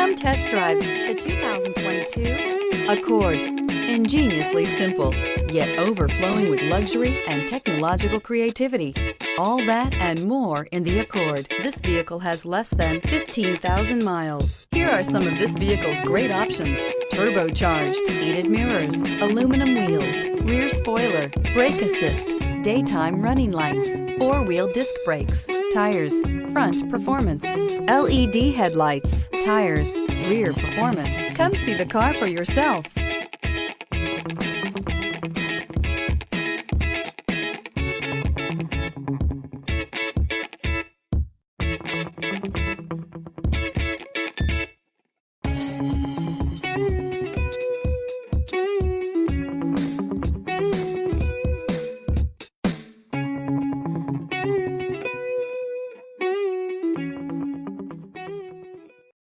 Come test drive the 2022 Accord. Ingeniously simple, yet overflowing with luxury and technological creativity. All that and more in the Accord. This vehicle has less than 15,000 miles. Here are some of this vehicle's great options: turbocharged, heated mirrors, aluminum wheels, rear spoiler, brake assist, daytime running lights, four-wheel disc brakes, tires, front performance, LED headlights, tires, rear performance. Come see the car for yourself.